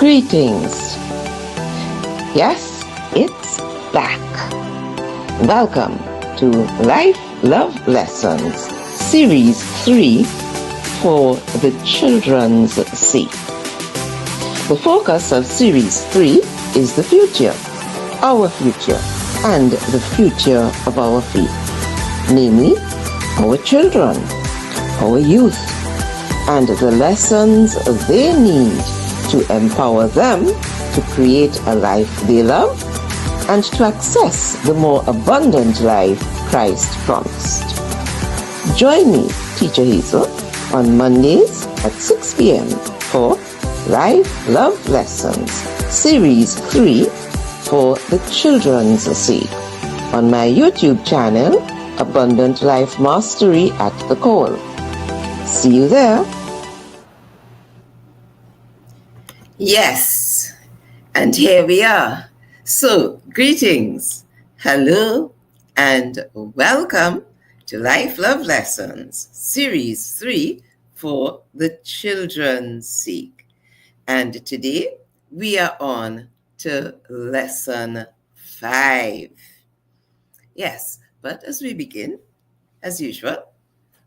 Greetings. Yes, it's back. Welcome to Life Love Lessons, Series 3 for the Children's Sake. The focus of Series 3 is the future, our future, and the future of our faith, namely our children, our youth, and the lessons they need to empower them to create a life they love and to access the more abundant life Christ promised. Join me, Teacher Hazel, on Mondays at 6 p.m. for Life Love Lessons, Series 3 for the Children's Sake, on my YouTube channel, Abundant Life Mastery at the Call. See you there. Yes, and here we are. So, greetings, hello, and welcome to Life Love Lessons, Series 3 for the Children's Sake. And today we are on to Lesson 5. Yes, but as we begin, as usual,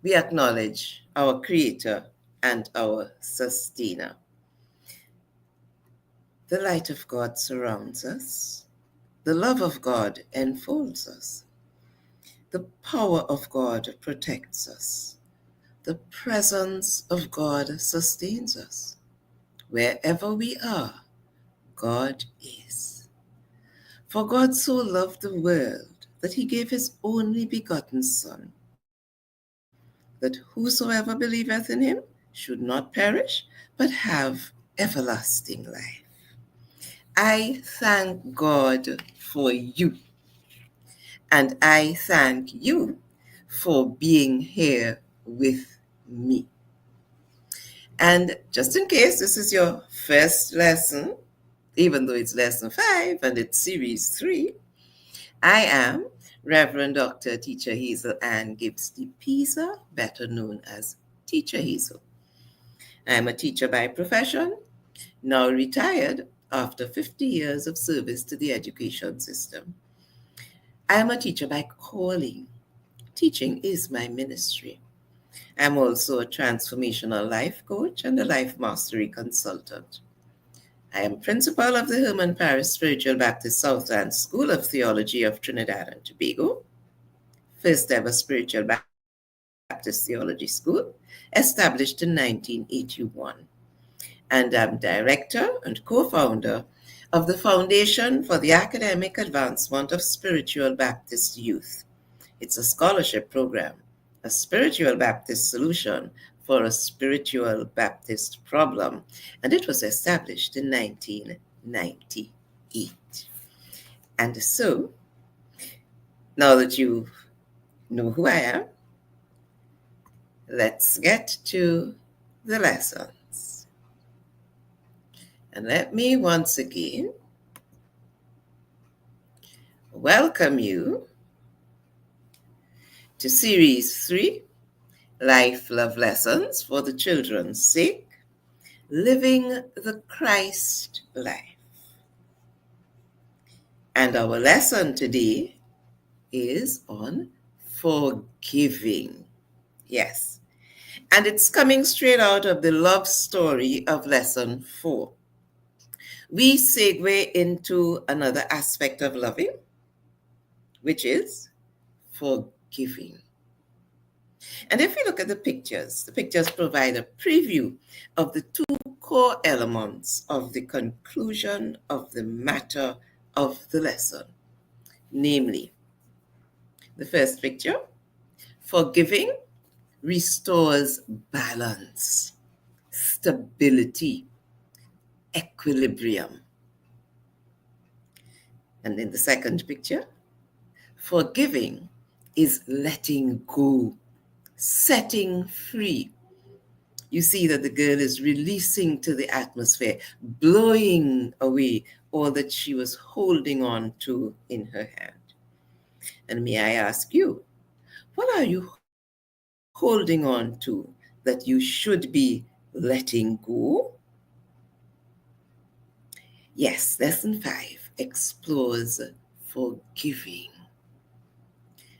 we acknowledge our Creator and our Sustainer. The light of God surrounds us. The love of God enfolds us. The power of God protects us. The presence of God sustains us. Wherever we are, God is. For God so loved the world that he gave his only begotten Son, that whosoever believeth in him should not perish, but have everlasting life. I thank God for you, and I thank you for being here with me. And just in case this is your first lesson, even though it's lesson 5 and it's series 3, I am Reverend Dr. Teacher Hazel Ann Gibbs de Pisa, better known as Teacher Hazel. I am a teacher by profession, now retired after 50 years of service to the education system. I am a teacher by calling. Teaching is my ministry. I'm also a transformational life coach and a life mastery consultant. I am principal of the Herman Parish Spiritual Baptist Southland School of Theology of Trinidad and Tobago, first ever spiritual Baptist theology school, established in 1981. And I'm director and co-founder of the Foundation for the Academic Advancement of Spiritual Baptist Youth. It's a scholarship program, a spiritual Baptist solution for a spiritual Baptist problem, and it was established in 1998. And so, now that you know who I am, let's get to the lesson. And let me once again welcome you to Series 3, Life Love Lessons for the Children's Sake, Living the Christ Life. And our lesson today is on forgiving. Yes. And it's coming straight out of the love story of Lesson 4. We segue into another aspect of loving, which is forgiving. And if we look at the pictures provide a preview of the two core elements of the conclusion of the matter of the lesson. Namely, the first picture, forgiving restores balance, stability, equilibrium. And in the second picture, forgiving is letting go, setting free. You see that the girl is releasing to the atmosphere, blowing away all that she was holding on to in her hand. And may I ask you, what are you holding on to that you should be letting go? Yes, lesson 5 explores forgiving.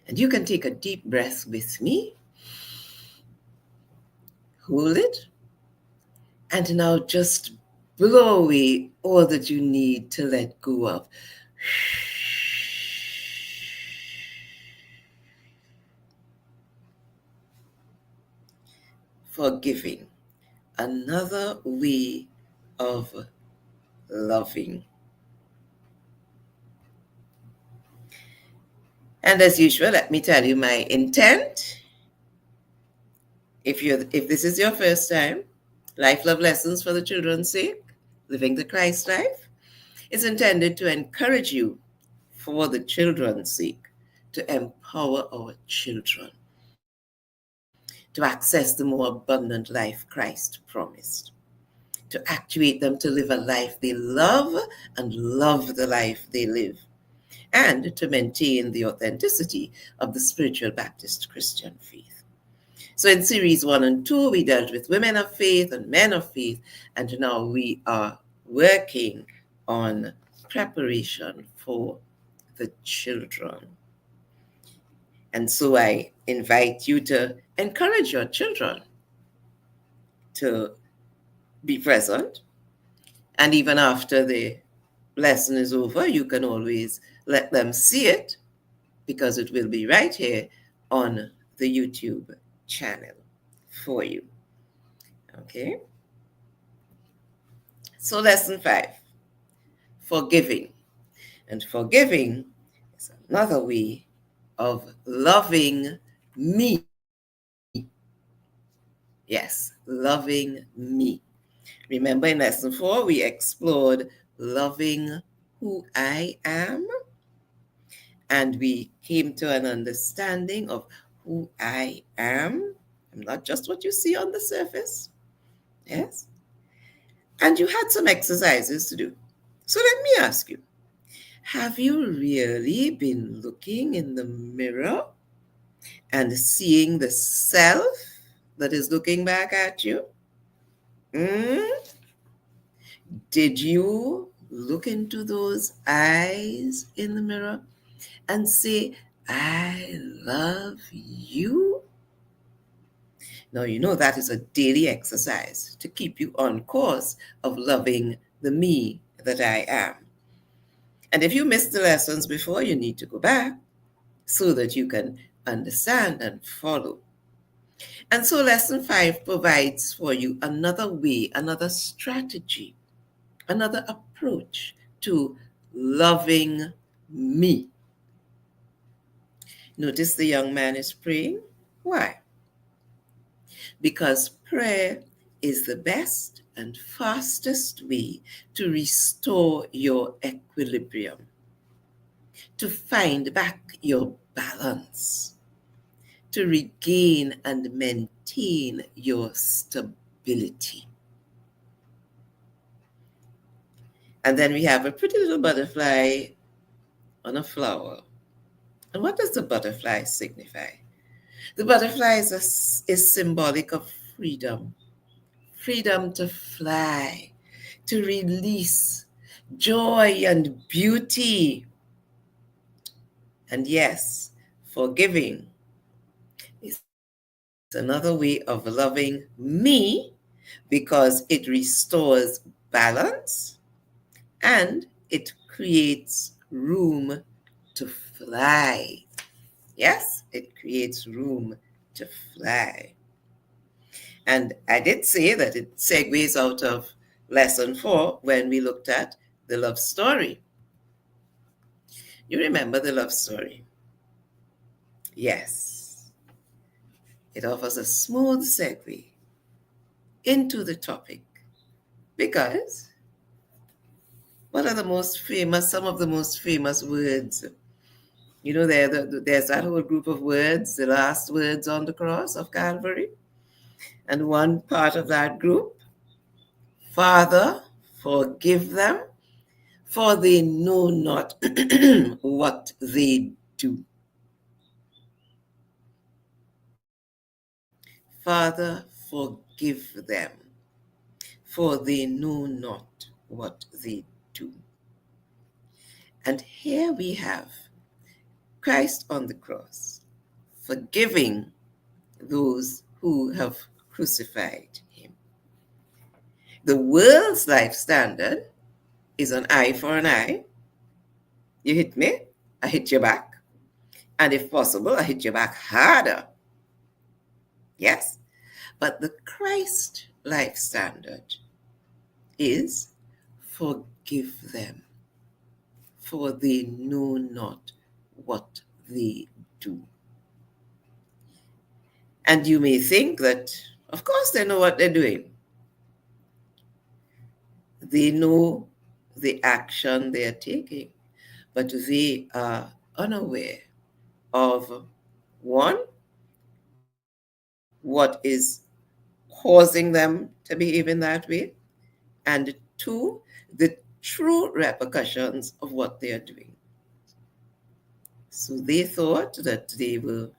And you can take a deep breath with me, hold it, and now just blow away all that you need to let go of. Forgiving, another way of loving. And as usual, let me tell you my intent. If this is your first time, Life Love Lessons for the Children's Sake, Living the Christ Life, is intended to encourage you for the children's sake, to empower our children to access the more abundant life Christ promised, to actuate them to live a life they love and love the life they live, and to maintain the authenticity of the spiritual Baptist Christian faith. So in series 1 and 2, we dealt with women of faith and men of faith, and now we are working on preparation for the children. And so I invite you to encourage your children to be present. And even after the lesson is over, you can always let them see it, because it will be right here on the YouTube channel for you. Okay? So lesson 5, forgiving. And forgiving is another way of loving me. Yes, loving me. Remember in lesson 4, we explored loving who I am, and we came to an understanding of who I am. I'm not just what you see on the surface. Yes? And you had some exercises to do. So let me ask you, have you really been looking in the mirror and seeing the self that is looking back at you? Did you look into those eyes in the mirror and say, I love you? Now, you know that is a daily exercise to keep you on course of loving the me that I am. And if you missed the lessons before, you need to go back so that you can understand and follow. And so lesson 5 provides for you another way, another strategy, another approach to loving me. Notice the young man is praying. Why? Because prayer is the best and fastest way to restore your equilibrium, to find back your balance, to regain and maintain your stability. And then we have a pretty little butterfly on a flower. And what does the butterfly signify? The butterfly is symbolic of freedom, freedom to fly, to release joy and beauty. And yes, forgiving is another way of loving me, because it restores balance and it creates room to fly. Yes, it creates room to fly. And I did say that it segues out of lesson 4 when we looked at the love story. You remember the love story? Yes. It offers a smooth segue into the topic, because what are some of the most famous words? You know, there's that whole group of words, the last words on the cross of Calvary. And one part of that group, Father, forgive them, for they know not what they do. Father, forgive them, for they know not what they do. And here we have Christ on the cross, forgiving those who have crucified him. The world's life standard is an eye for an eye. You hit me, I hit you back. And if possible, I hit you back harder. Yes? But the Christ life standard is forgive them, for they know not what they do. And you may think that, of course, they know what they're doing. They know the action they are taking, but they are unaware of one, what is causing them to behave in that way, and two, the true repercussions of what they are doing. So they thought that they were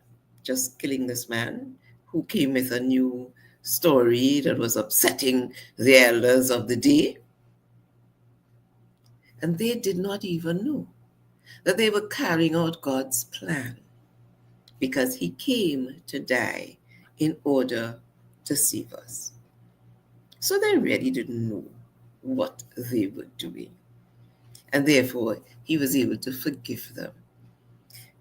just killing this man who came with a new story that was upsetting the elders of the day. And they did not even know that they were carrying out God's plan, because he came to die in order to save us. So they really didn't know what they were doing. And therefore, he was able to forgive them.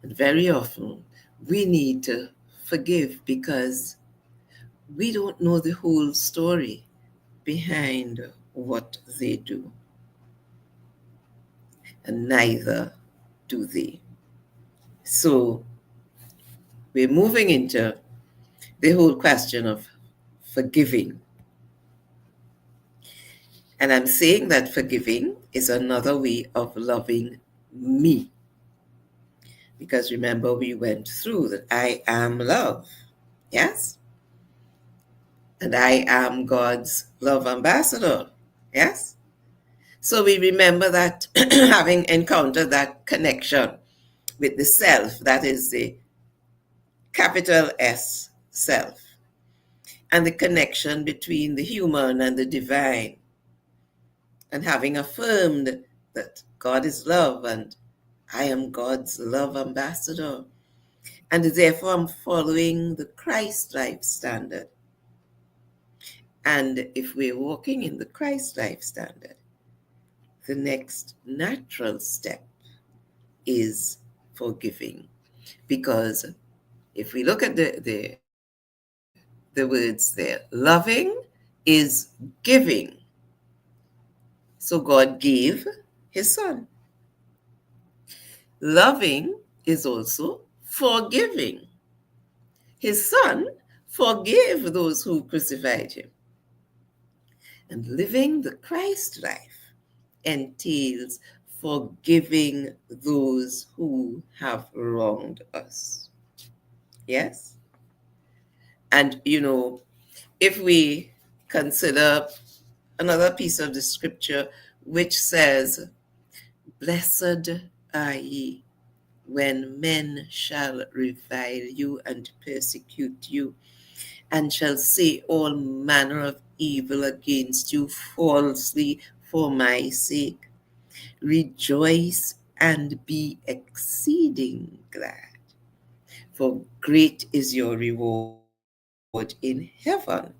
And very often, we need to forgive because we don't know the whole story behind what they do. And neither do they. So we're moving into the whole question of forgiving. And I'm saying that forgiving is another way of loving me. Because remember, we went through that I am love. Yes? And I am God's love ambassador. Yes? So we remember that having encountered that connection with the self, that is the capital S self, and the connection between the human and the divine, and having affirmed that God is love and I am God's love ambassador, and therefore I'm following the Christ life standard. And if we're walking in the Christ life standard, the next natural step is forgiving. Because if we look at the words there, loving is giving. So God gave his son. Loving is also forgiving. His son forgave those who crucified him. And living the Christ life entails forgiving those who have wronged us. Yes? And, if we consider another piece of the scripture which says, blessed are ye when men shall revile you and persecute you, and shall say all manner of evil against you falsely for my sake. Rejoice and be exceeding glad, for great is your reward in heaven.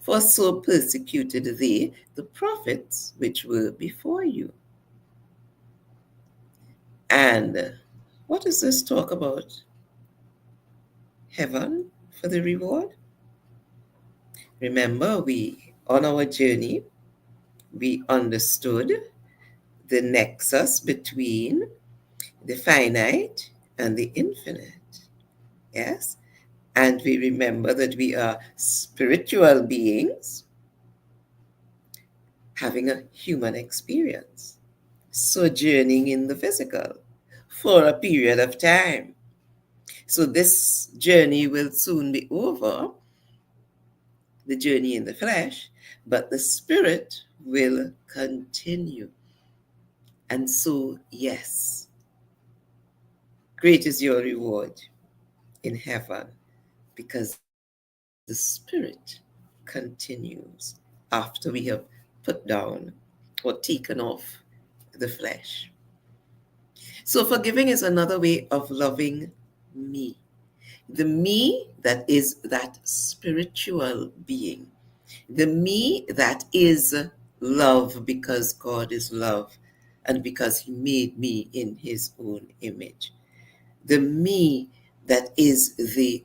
For so persecuted they the prophets which were before you. And what does this talk about? Heaven for the reward? Remember, on our journey, we understood the nexus between the finite and the infinite. Yes? And we remember that we are spiritual beings having a human experience, sojourning in the physical for a period of time. So this journey will soon be over, the journey in the flesh, but the spirit will continue. And so, yes, great is your reward in heaven, because the spirit continues after we have put down or taken off the flesh. So forgiving is another way of loving me. The me that is that spiritual being. The me that is love because God is love and because he made me in his own image. The me that is the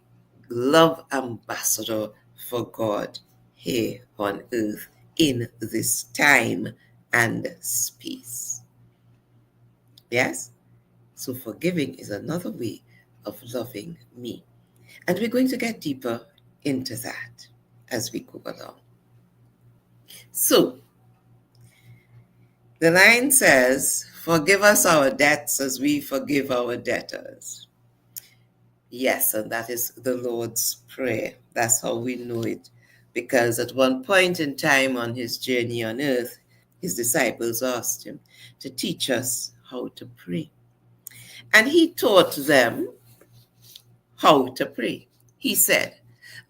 love ambassador for God here on earth in this time and space. Yes? So forgiving is another way of loving me. And we're going to get deeper into that as we go along. So the line says, forgive us our debts as we forgive our debtors. Yes, and that is the Lord's Prayer. That's how we know it. Because at one point in time on his journey on earth, his disciples asked him to teach us how to pray. And he taught them how to pray. He said,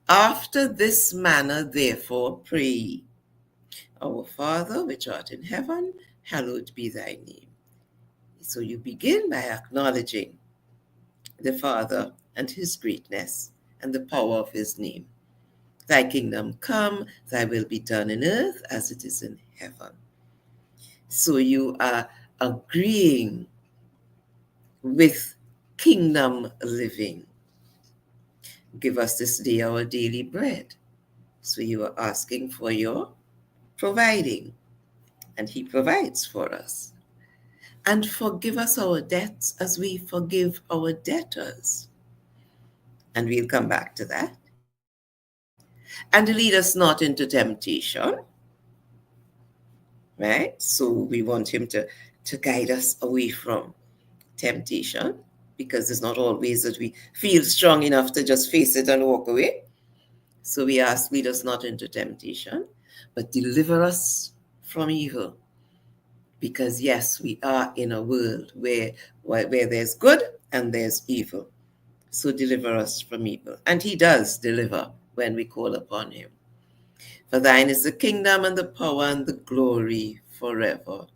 after this manner, therefore, pray ye. Our Father, which art in heaven, hallowed be thy name. So you begin by acknowledging the Father and his greatness and the power of his name. Thy kingdom come, thy will be done in earth as it is in heaven. So you are agreeing with kingdom living. Give us this day our daily bread. So you are asking for your providing, and he provides for us. And forgive us our debts as we forgive our debtors. And we'll come back to that. And lead us not into temptation, right? So we want him to guide us away from temptation, because it's not always that we feel strong enough to just face it and walk away. So we ask, lead us not into temptation, but deliver us from evil. Because yes, we are in a world where there's good and there's evil. So deliver us from evil. And he does deliver when we call upon him. For thine is the kingdom and the power and the glory forever.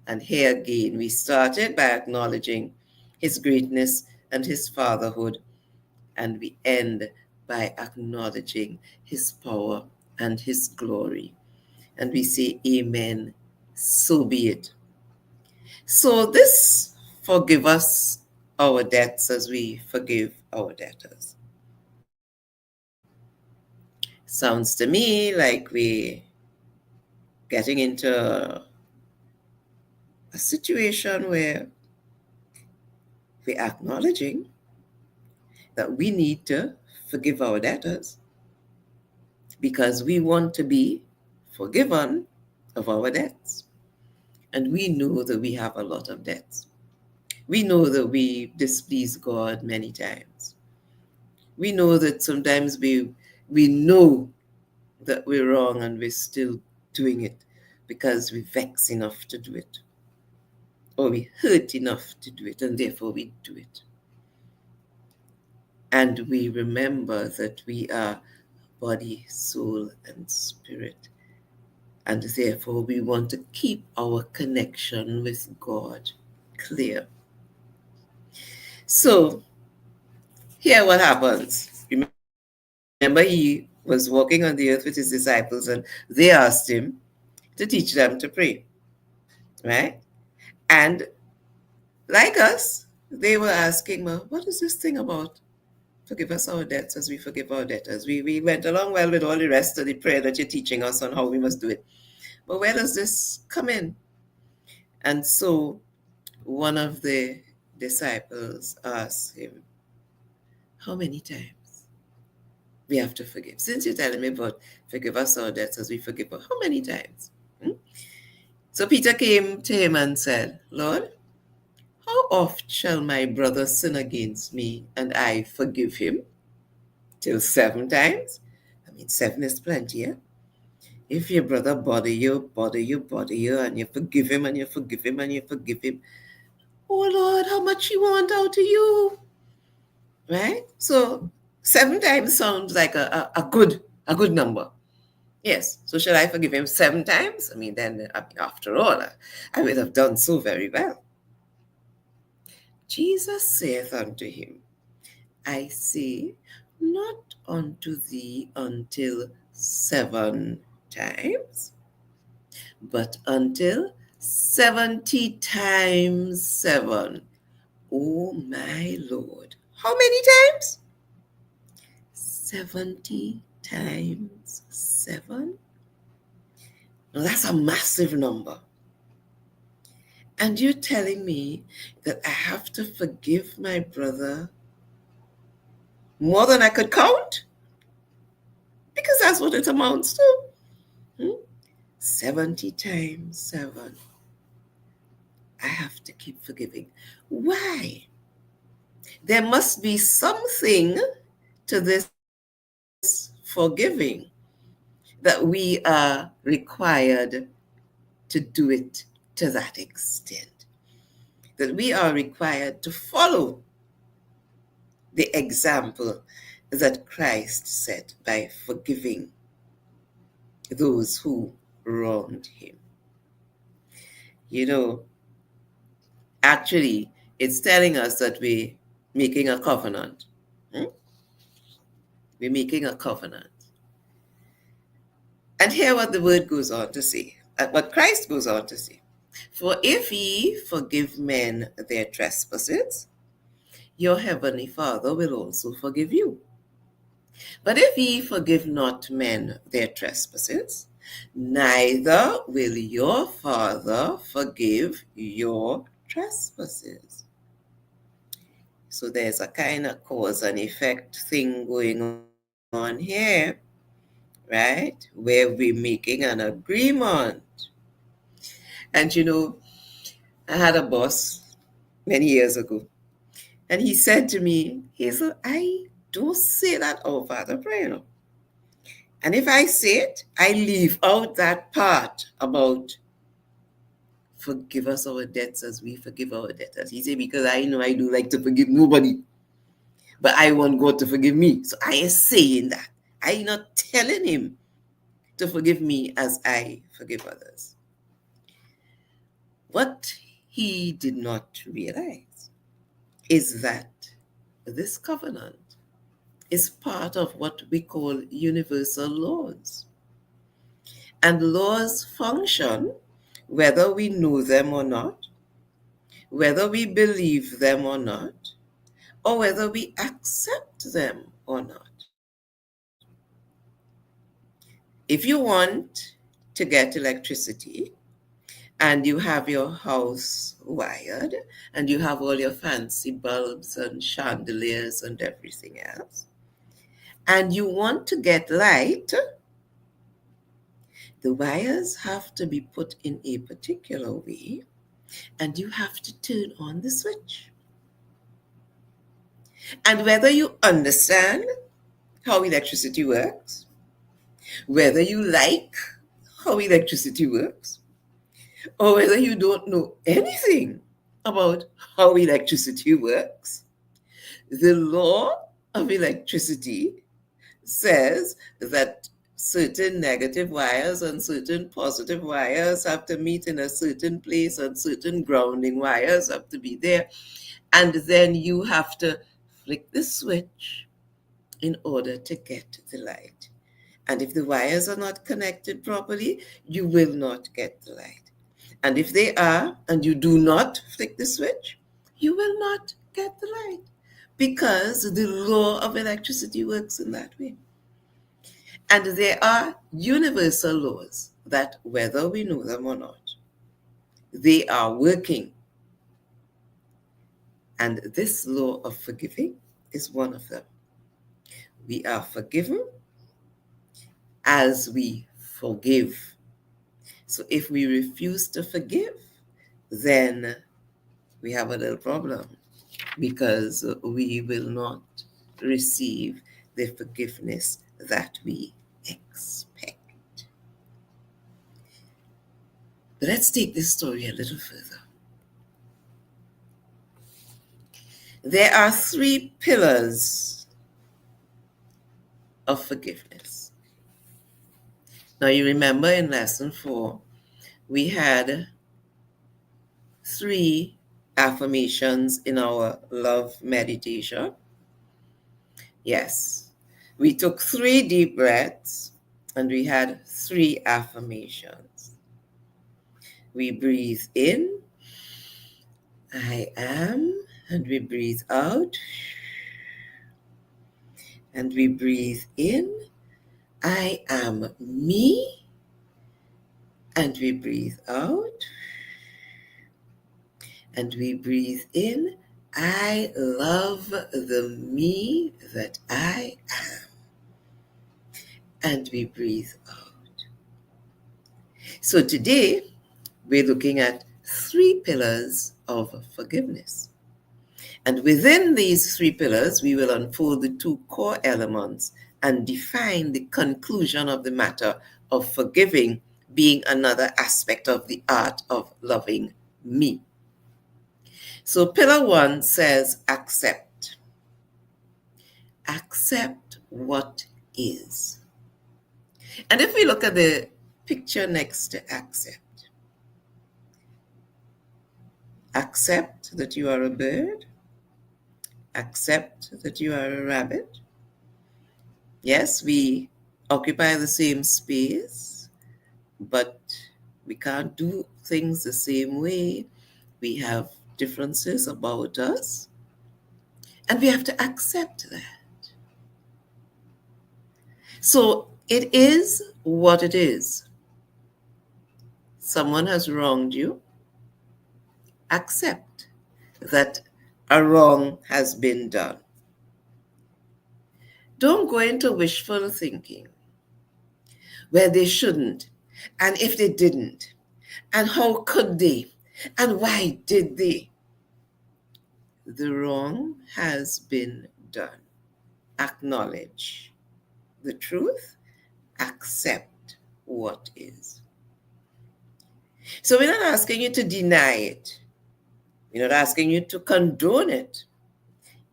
And here again, we started by acknowledging his greatness and his fatherhood. And we end by acknowledging his power and his glory. And we say, amen, so be it. So this forgive us our debts as we forgive our debtors. Sounds to me like we're getting into a situation where we're acknowledging that we need to forgive our debtors because we want to be forgiven of our debts. And we know that we have a lot of debts. We know that we displease God many times. We know that sometimes we know that we're wrong and we're still doing it because we vex enough to do it, or we hurt enough to do it, and therefore we do it. And we remember that we are body, soul, and spirit. And therefore we want to keep our connection with God clear. So here what happens. Remember, he was walking on the earth with his disciples and they asked him to teach them to pray, right? And like us, they were asking, well, what is this thing about forgive us our debts as we forgive our debtors? We went along well with all the rest of the prayer that you're teaching us on how we must do it. But where does this come in? And so one of the disciples asked him, how many times we have to forgive? Since you're telling me about forgive us our debts as we forgive, how many times? So Peter came to him and said, Lord, how oft shall my brother sin against me and I forgive him? Till 7 times? I mean, 7 is plenty, yeah? If your brother bother you, and you forgive him, and you forgive him, and you forgive him, oh Lord, how much he want out of you? Right? So 7 times sounds like a good number. Yes. So should I forgive him 7 times? I mean, then, after all, I will have done so very well. Jesus saith unto him, I say not unto thee until 7 times, but until 70 times 7. Oh my Lord. How many times? 70 times 7. Now that's a massive number. And you're telling me that I have to forgive my brother more than I could count? Because that's what it amounts to. 70 times 7. I have to keep forgiving. Why? There must be something to this forgiving that we are required to do it to that extent. That we are required to follow the example that Christ set by forgiving those who wronged him. You know, actually, it's telling us that we're making a covenant. We're making a covenant. And hear what the word goes on to say, what Christ goes on to say. For if ye forgive men their trespasses, your heavenly Father will also forgive you. But if ye forgive not men their trespasses, neither will your Father forgive your trespasses. So there's a kind of cause and effect thing going on here, right? Where we're making an agreement. And I had a boss many years ago, and he said to me, Hazel, I don't say that out of the prayer. And if I say it, I leave out that part about forgive us our debts as we forgive our debtors. He said, because I know I do like to forgive nobody, but I want God to forgive me. So I am saying that. I'm not telling him to forgive me as I forgive others. What he did not realize is that this covenant is part of what we call universal laws. And laws function whether we know them or not, whether we believe them or not, or whether we accept them or not. If you want to get electricity and you have your house wired and you have all your fancy bulbs and chandeliers and everything else, and you want to get light, the wires have to be put in a particular way and you have to turn on the switch. And whether you understand how electricity works, whether you like how electricity works, or whether you don't know anything about how electricity works, the law of electricity says that certain negative wires and certain positive wires have to meet in a certain place and certain grounding wires have to be there. And then you have to flick the switch in order to get the light. And if the wires are not connected properly, you will not get the light. And if they are, and you do not flick the switch, you will not get the light. Because the law of electricity works in that way. And there are universal laws that, whether we know them or not, they are working. And this law of forgiving is one of them. We are forgiven as we forgive. So if we refuse to forgive, then we have a little problem because we will not receive the forgiveness that we expect. But let's take this story a little further. There are 3 pillars of forgiveness. Now, you remember in lesson 4, we had 3 affirmations in our love meditation. Yes, we took 3 deep breaths and we had 3 affirmations. We breathe in, I am, and we breathe out, and we breathe in, I am me, and we breathe out, and we breathe in, I love the me that I am, and we breathe out. So today, we're looking at 3 pillars of forgiveness. And within these 3 pillars, we will unfold the 2 core elements and define the conclusion of the matter of forgiving being another aspect of the art of loving me. So pillar 1 says accept. Accept what is. And if we look at the picture next to accept, accept that you are a bird, accept that you are a rabbit. Yes, we occupy the same space, but we can't do things the same way. We have differences about us, and we have to accept that. So it is what it is. Someone has wronged you. Accept that a wrong has been done. Don't go into wishful thinking where they shouldn't, and if they didn't, and how could they, and why did they? The wrong has been done. Acknowledge the truth, accept what is. So we're not asking you to deny it. We're not asking you to condone it.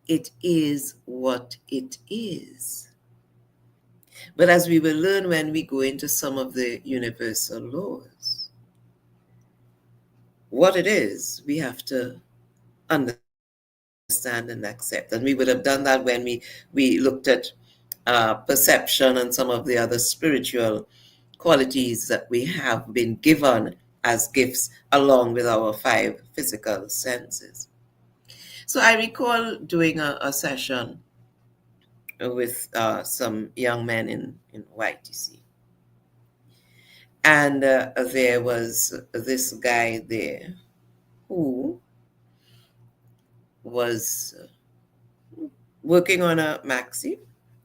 It is what it is. But as we will learn when we go into some of the universal laws, what it is, we have to understand and accept. And we would have done that when we looked at perception and some of the other spiritual qualities that we have been given as gifts along with our 5 physical senses. So I recall doing a session with some young men in YTC. And there was this guy there who was working on a maxi.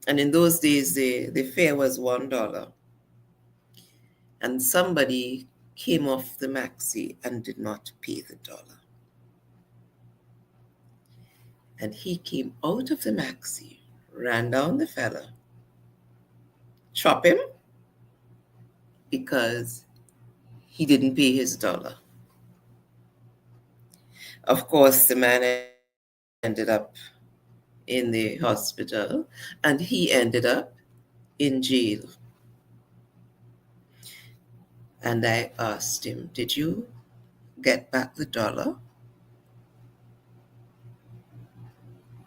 And in those days, the fare was $1. And somebody came off the maxi and did not pay the dollar. And he came out of the maxi, ran down the fella, chop him because he didn't pay his dollar. Of course, the man ended up in the hospital and he ended up in jail. And I asked him, did you get back the dollar?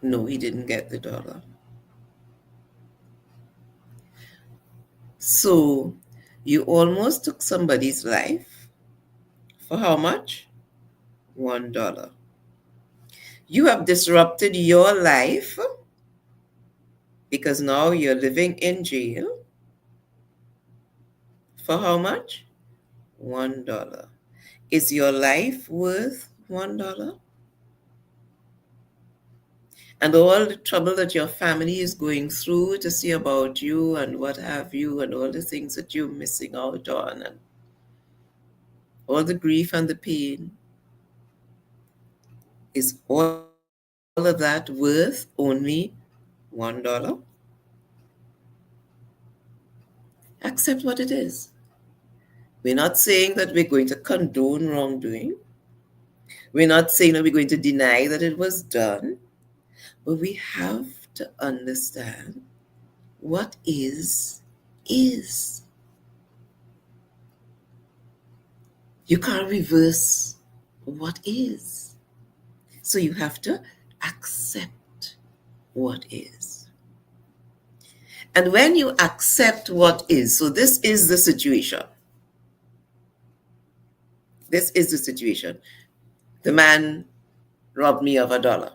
No, he didn't get the dollar. So you almost took somebody's life for how much? $1. You have disrupted your life because now you're living in jail for how much? $1. Is your life worth $1? And all the trouble that your family is going through to see about you and what have you, and all the things that you're missing out on, and all the grief and the pain, is all of that worth only $1? Accept what it is. We're not saying that we're going to condone wrongdoing. We're not saying that we're going to deny that it was done. But we have to understand what is. You can't reverse what is. So you have to accept what is. And when you accept what is, so this is the situation. This is the situation. The man robbed me of $1,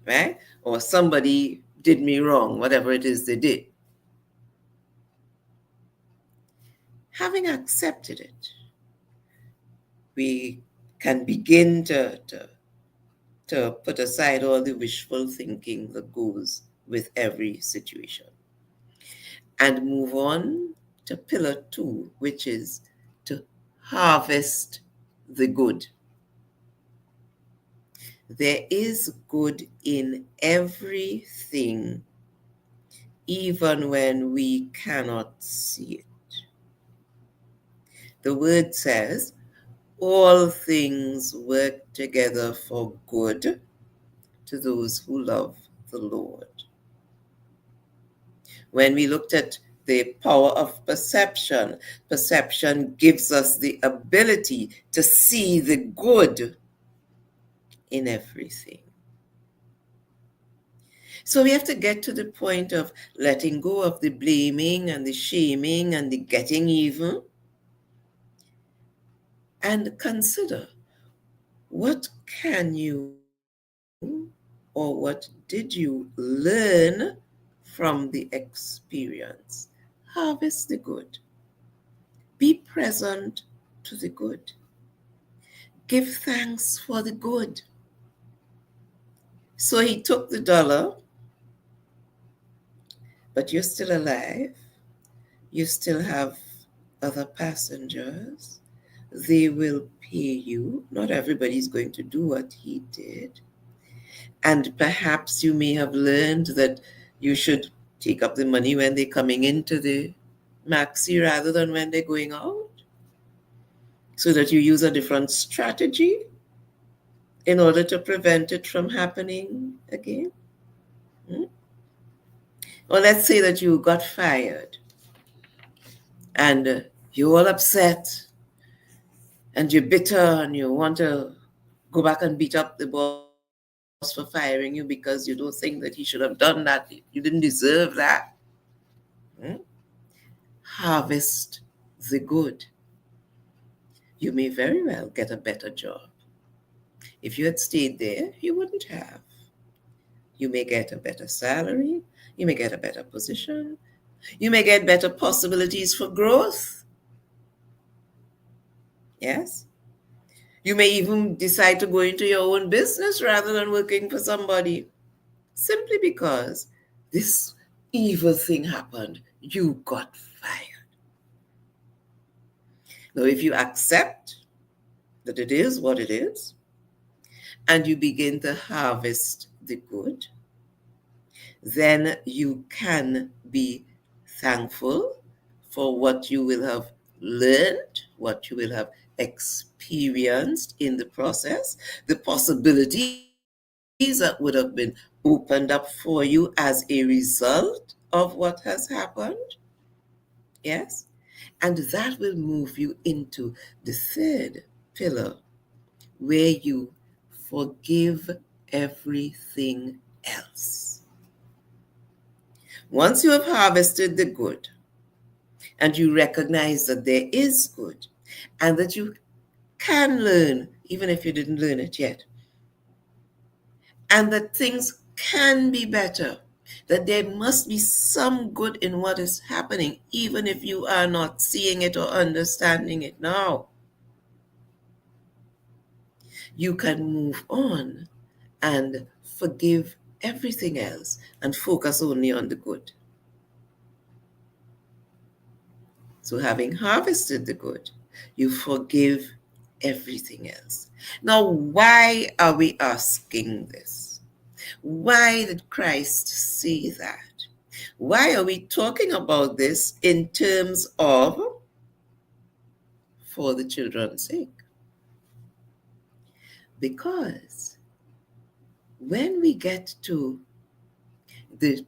right? Or somebody did me wrong, whatever it is they did. Having accepted it, we can begin to put aside all the wishful thinking that goes with every situation and move on to pillar 2, which is to harvest the good. There is good in everything, even when we cannot see it. The word says, all things work together for good to those who love the Lord. When we looked at the power of perception, perception gives us the ability to see the good in everything. So we have to get to the point of letting go of the blaming and the shaming and the getting even, and consider, what can you or what did you learn from the experience? Harvest the good. Be present to the good. Give thanks for the good. So he took the $1, but you're still alive. You still have other passengers. They will pay you. Not everybody's going to do what he did. And perhaps you may have learned that you should take up the money when they're coming into the maxi rather than when they're going out, so that you use a different strategy in order to prevent it from happening again. Or let's say that you got fired and you're all upset and you're bitter and you want to go back and beat up the boss for firing you because you don't think that he should have done that. You didn't deserve that. Harvest the good. You may very well get a better job. If you had stayed there, you wouldn't have. You may get a better salary. You may get a better position. You may get better possibilities for growth. Yes? You may even decide to go into your own business rather than working for somebody, simply because this evil thing happened. You got fired. Now, if you accept that it is what it is, and you begin to harvest the good, then you can be thankful for what you will have learned, what you will have experienced in the process, the possibilities that would have been opened up for you as a result of what has happened. Yes? And that will move you into the third pillar, where you forgive everything else. Once you have harvested the good and you recognize that there is good and that you can learn, even if you didn't learn it yet, and that things can be better, that there must be some good in what is happening, even if you are not seeing it or understanding it now, you can move on and forgive everything else and focus only on the good. So, having harvested the good, you forgive everything else. Now, why are we asking this? Why did Christ say that? Why are we talking about this in terms of for the children's sake? Because when we get to the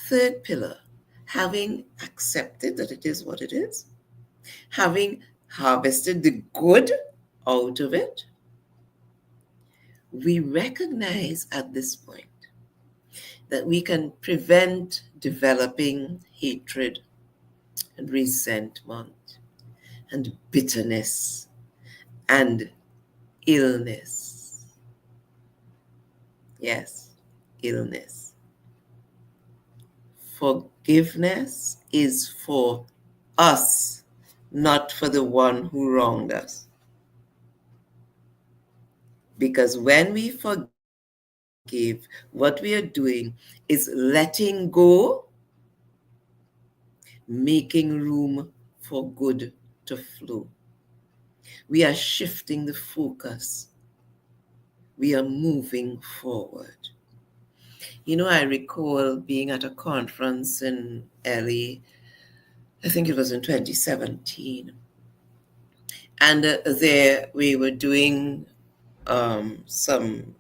third pillar, having accepted that it is what it is, having harvested the good out of it, we recognize at this point that we can prevent developing hatred and resentment and bitterness and illness. Yes, illness. Forgiveness is for us, not for the one who wronged us. Because when we forgive, what we are doing is letting go, making room for good to flow. We are shifting the focus. We are moving forward. I recall being at a conference in LA, I think it was in 2017. And there we were doing some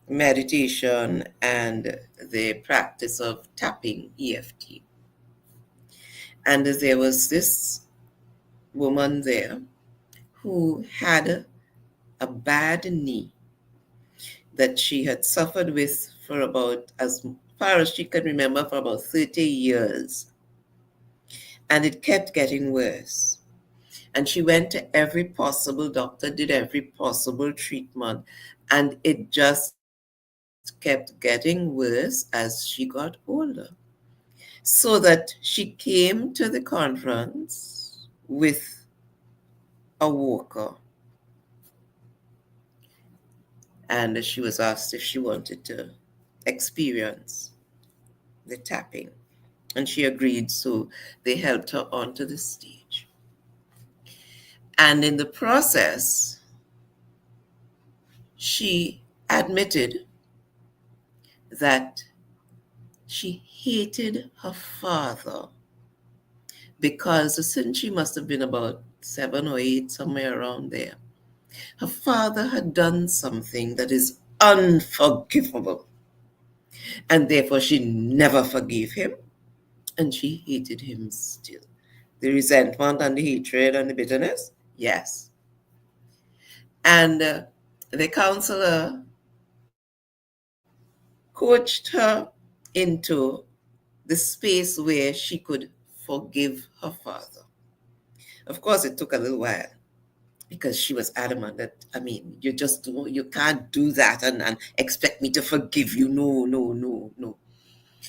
meditation and the practice of tapping EFT. And there was this woman there who had a bad knee that she had suffered with for about, as far as she could remember, for about 30 years. And it kept getting worse. And she went to every possible doctor, did every possible treatment, and it just kept getting worse as she got older. So that she came to the conference with a walker, and she was asked if she wanted to experience the tapping. And she agreed, so they helped her onto the stage. And in the process, she admitted that she hated her father because since she must have been about 7 or 8, somewhere around there, her father had done something that is unforgivable. And therefore, she never forgave him, and she hated him still. The resentment and the hatred and the bitterness, yes. And the counselor coached her into the space where she could forgive her father. Of course, it took a little while because she was adamant that, you can't do that and expect me to forgive you. No, no, no, no.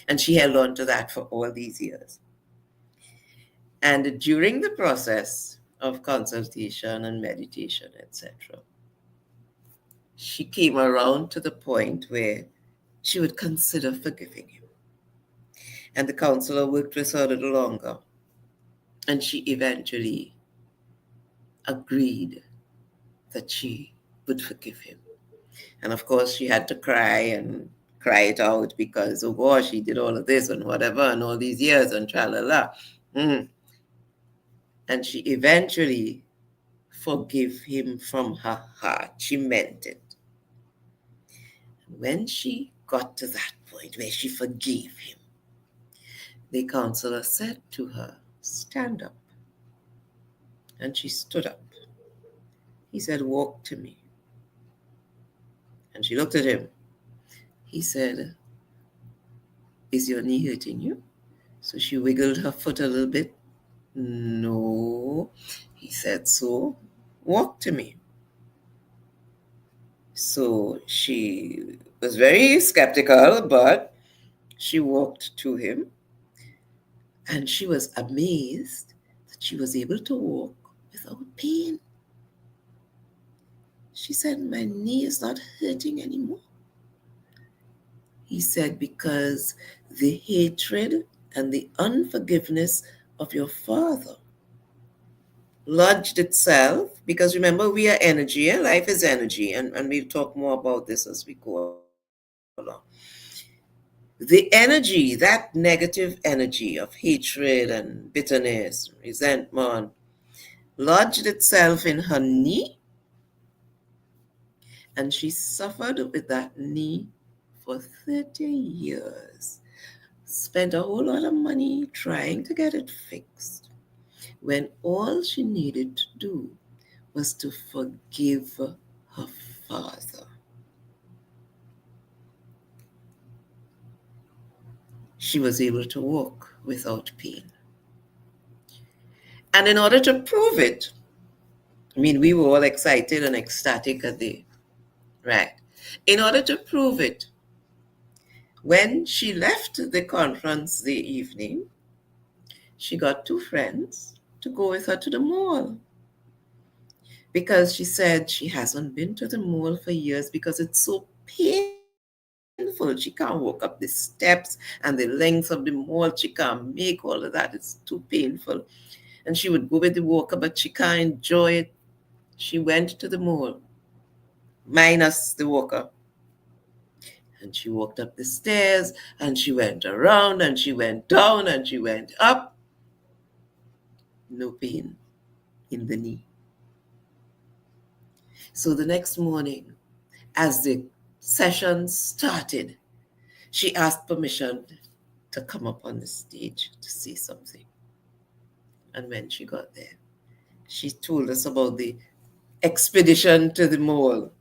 And she held on to that for all these years. And during the process of consultation and meditation, etc., she came around to the point where she would consider forgiving him. And the counselor worked with her a little longer, and she eventually agreed that she would forgive him. And of course, she had to cry and cry it out because, oh gosh, he did all of this and whatever and all these years and tra-la-la. And she eventually forgave him from her heart. She meant it. When she got to that point where she forgave him, the counselor said to her, "Stand up." And she stood up. He said, "Walk to me." And she looked at him. He said, "Is your knee hurting you?" So she wiggled her foot a little bit. "No." He said, "So walk to me." So she was very skeptical, but she walked to him. And she was amazed that she was able to walk without pain. She said, "My knee is not hurting anymore." He said, "Because the hatred and the unforgiveness of your father lodged itself," because remember, we are energy, and life is energy, and we'll talk more about this as we go along. The energy, that negative energy of hatred and bitterness, resentment, lodged itself in her knee, and she suffered with that knee for 30 years. Spent a whole lot of money trying to get it fixed. when all she needed to do was to forgive her father. She was able to walk without pain. And in order to prove it, I mean, we were all excited and ecstatic at the right. In order to prove it, when she left the conference the evening, she got two friends to go with her to the mall because she said she hasn't been to the mall for years because it's so painful. She can't walk up the steps and the length of the mall. She can't make all of that. It's too painful. And she would go with the walker, but she can't enjoy it. She went to the mall, minus the walker. And she walked up the stairs, and she went around, and she went down, and she went up. No pain in the knee. So the next morning, as the session started, she asked permission to come up on the stage to say something. And when she got there, she told us about the expedition to the mall.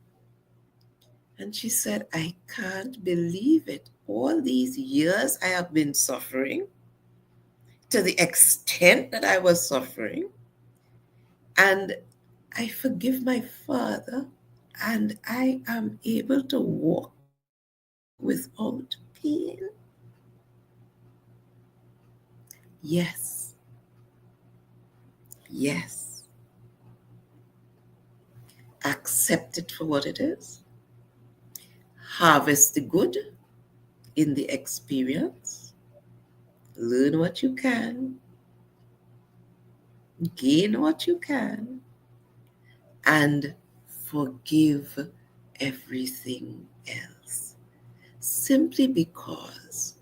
And she said, I can't believe it. All these years I have been suffering to the extent that I was suffering. And I forgive my father and I am able to walk without pain. Yes. Yes. Accept it for what it is. Harvest the good in the experience. Learn what you can. Gain what you can. And forgive everything else. Simply because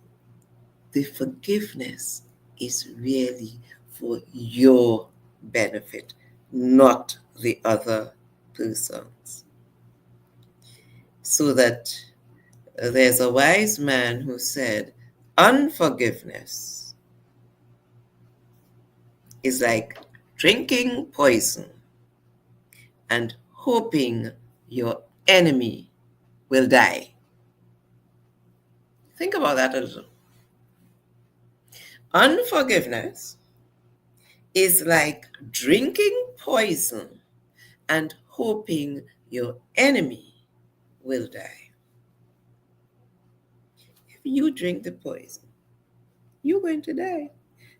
the forgiveness is really for your benefit, not the other person's. So that there's a wise man who said, unforgiveness is like drinking poison and hoping your enemy will die. Think about that a little. Unforgiveness is like drinking poison and hoping your enemy will die. If you drink the poison, you're going to die,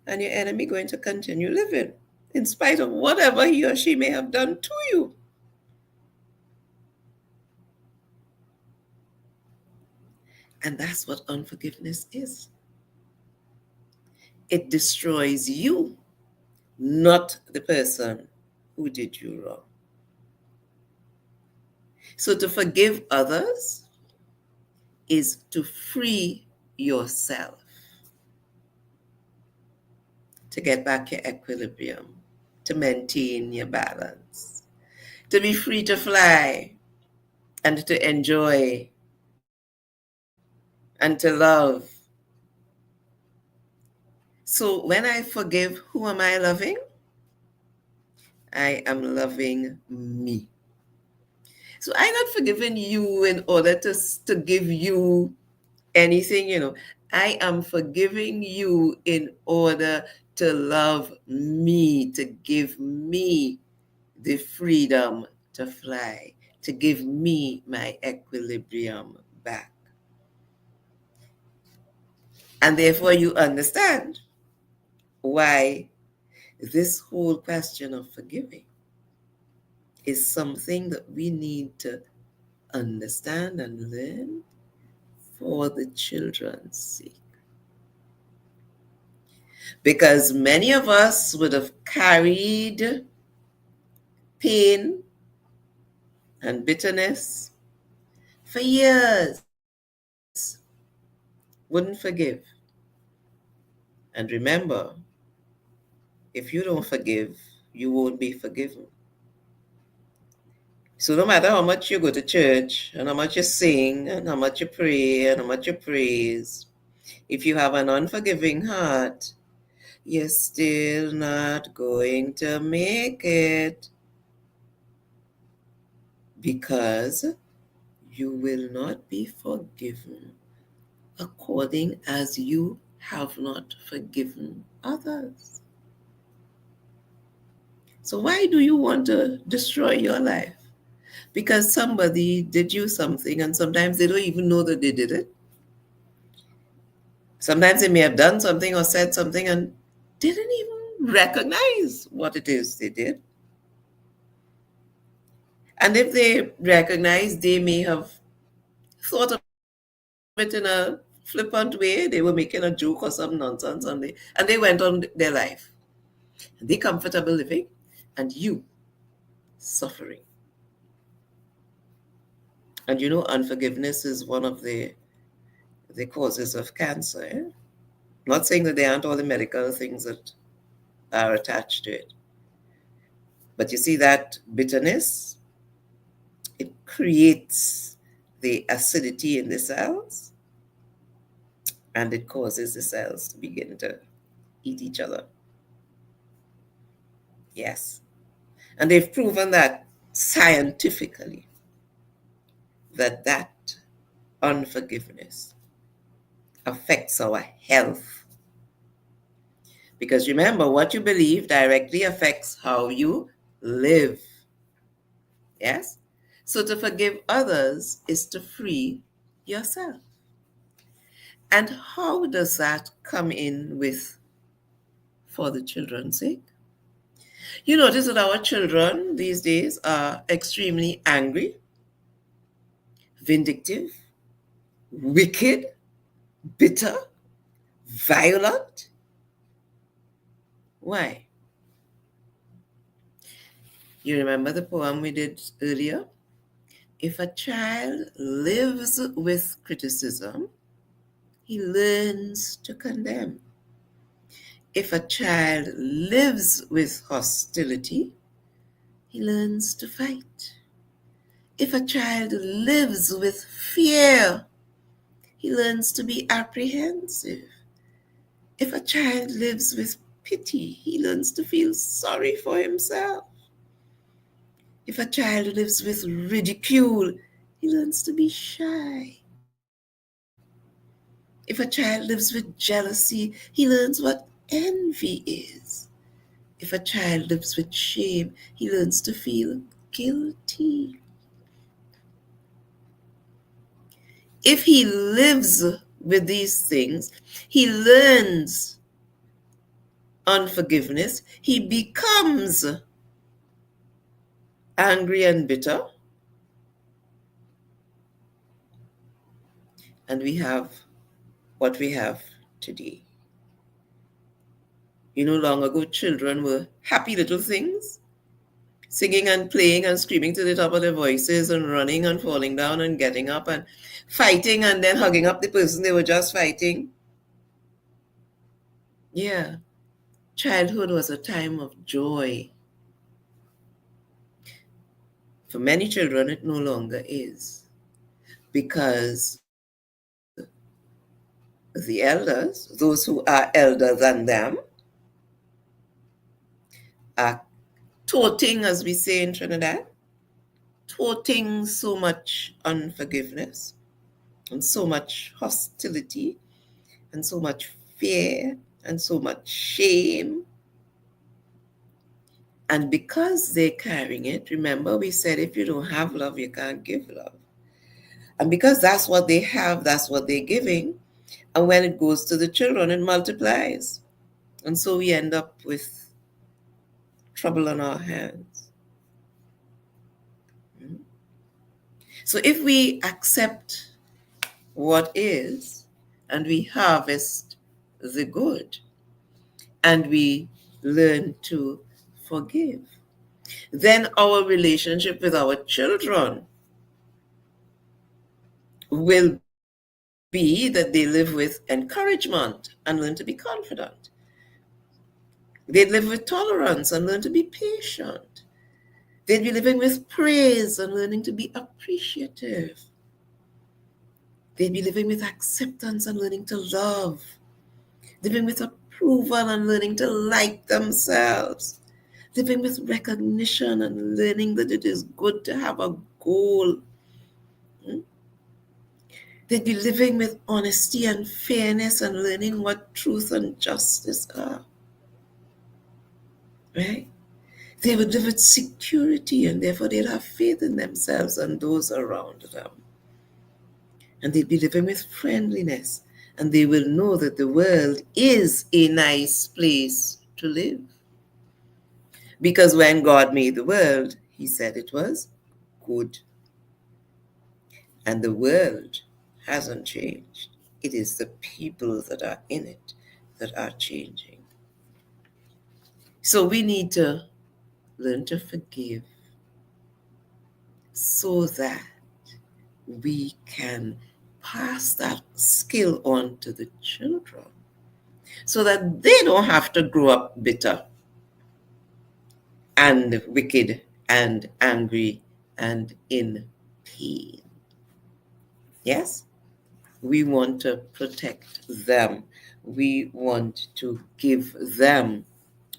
and your enemy going to continue living in spite of whatever he or she may have done to you. And that's what unforgiveness is. It destroys you, not the person who did you wrong. So to forgive others is to free yourself, to get back your equilibrium, to maintain your balance, to be free to fly and to enjoy and to love. So when I forgive, who am I loving? I am loving me. So I'm not forgiving you in order to give you anything. I am forgiving you in order to love me, to give me the freedom to fly, to give me my equilibrium back. And therefore you understand why this whole question of forgiving is something that we need to understand and learn for the children's sake. Because many of us would have carried pain and bitterness for years, wouldn't forgive. And remember, if you don't forgive, you won't be forgiven. So no matter how much you go to church and how much you sing and how much you pray and how much you praise, if you have an unforgiving heart, you're still not going to make it, because you will not be forgiven according as you have not forgiven others. So why do you want to destroy your life? Because somebody did you something, and sometimes they don't even know that they did it. Sometimes they may have done something or said something and didn't even recognize what it is they did. And if they recognize, they may have thought of it in a flippant way. They were making a joke or some nonsense, and they went on their life. And they comfortable living, and you suffering. And you know, unforgiveness is one of the causes of cancer. Eh? Not saying that there aren't all the medical things that are attached to it. But you see that bitterness, it creates the acidity in the cells, and it causes the cells to begin to eat each other. Yes. And they've proven that scientifically, that unforgiveness affects our health. Because remember, what you believe directly affects how you live. Yes? So to forgive others is to free yourself. And how does that come in with for the children's sake? You notice that our children these days are extremely angry, vindictive, wicked, bitter, violent. Why? You remember the poem we did earlier? If a child lives with criticism, he learns to condemn. If a child lives with hostility, he learns to fight. If a child lives with fear, he learns to be apprehensive. If a child lives with pity, he learns to feel sorry for himself. If a child lives with ridicule, he learns to be shy. If a child lives with jealousy, he learns what envy is. If a child lives with shame, he learns to feel guilty. If he lives with these things, he learns unforgiveness. He becomes angry and bitter. And we have what we have today. You know, long ago, children were happy little things, singing and playing and screaming to the top of their voices and running and falling down and getting up and fighting and then hugging up the person they were just fighting. Yeah, childhood was a time of joy. For many children, it no longer is, because the elders, those who are elder than them, are toting, as we say in Trinidad, toting so much unforgiveness and so much hostility and so much fear and so much shame. And because they're carrying it, remember we said if you don't have love, you can't give love. And because that's what they have, that's what they're giving. And when it goes to the children, it multiplies. And so we end up with trouble on our hands. So if we accept what is, and we harvest the good, and we learn to forgive, then our relationship with our children will be that they live with encouragement and learn to be confident. They'd live with tolerance and learn to be patient. They'd be living with praise and learning to be appreciative. They'd be living with acceptance and learning to love. Living with approval and learning to like themselves, living with recognition and learning that it is good to have a goal. Hmm? They'd be living with honesty and fairness and learning what truth and justice are. Right? They would live with security and therefore they'd have faith in themselves and those around them. And they'd be living with friendliness and they will know that the world is a nice place to live. Because when God made the world, he said it was good. And the world hasn't changed. It is the people that are in it that are changing. So we need to learn to forgive so that we can pass that skill on to the children so that they don't have to grow up bitter and wicked and angry and in pain. Yes? We want to protect them. We want to give them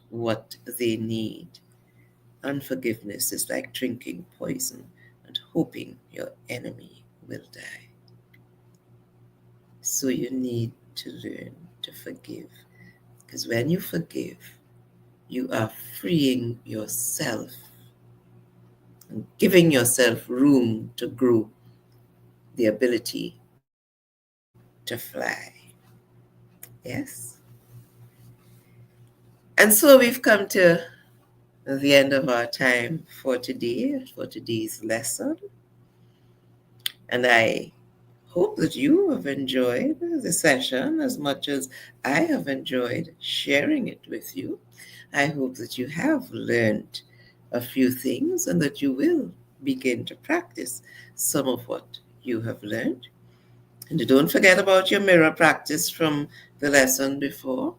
what they need. Unforgiveness is like drinking poison and hoping your enemy will die. So you need to learn to forgive. Because when you forgive, you are freeing yourself and giving yourself room to grow the ability to fly. Yes? And so we've come to the end of our time for today, for today's lesson. And I hope that you have enjoyed the session as much as I have enjoyed sharing it with you. I hope that you have learned a few things and that you will begin to practice some of what you have learned. And don't forget about your mirror practice from the lesson before,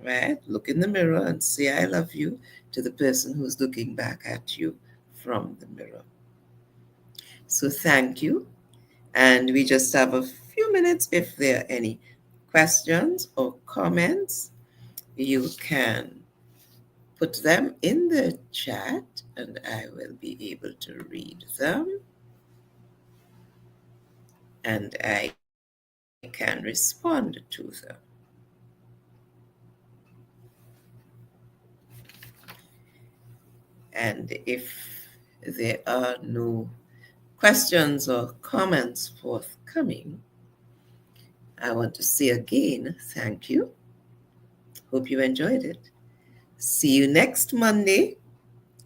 right? Look in the mirror and say, I love you to the person who's looking back at you from the mirror. So thank you. And we just have a few minutes. If there are any questions or comments, you can put them in the chat and I will be able to read them and I can respond to them. And if there are no questions or comments forthcoming, I want to say again, thank you. Hope you enjoyed it. See you next Monday,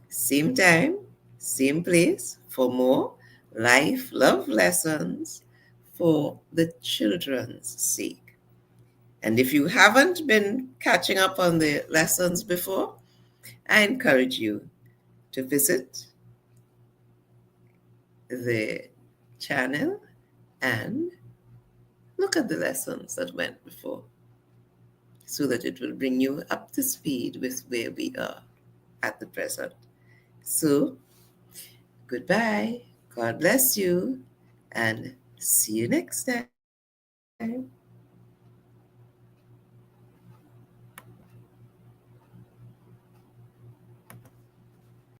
same time, same place for more life love lessons for the children's sake. And if you haven't been catching up on the lessons before, I encourage you to visit the channel and look at the lessons that went before so that it will bring you up to speed with where we are at the present. So, goodbye, God bless you, and see you next time.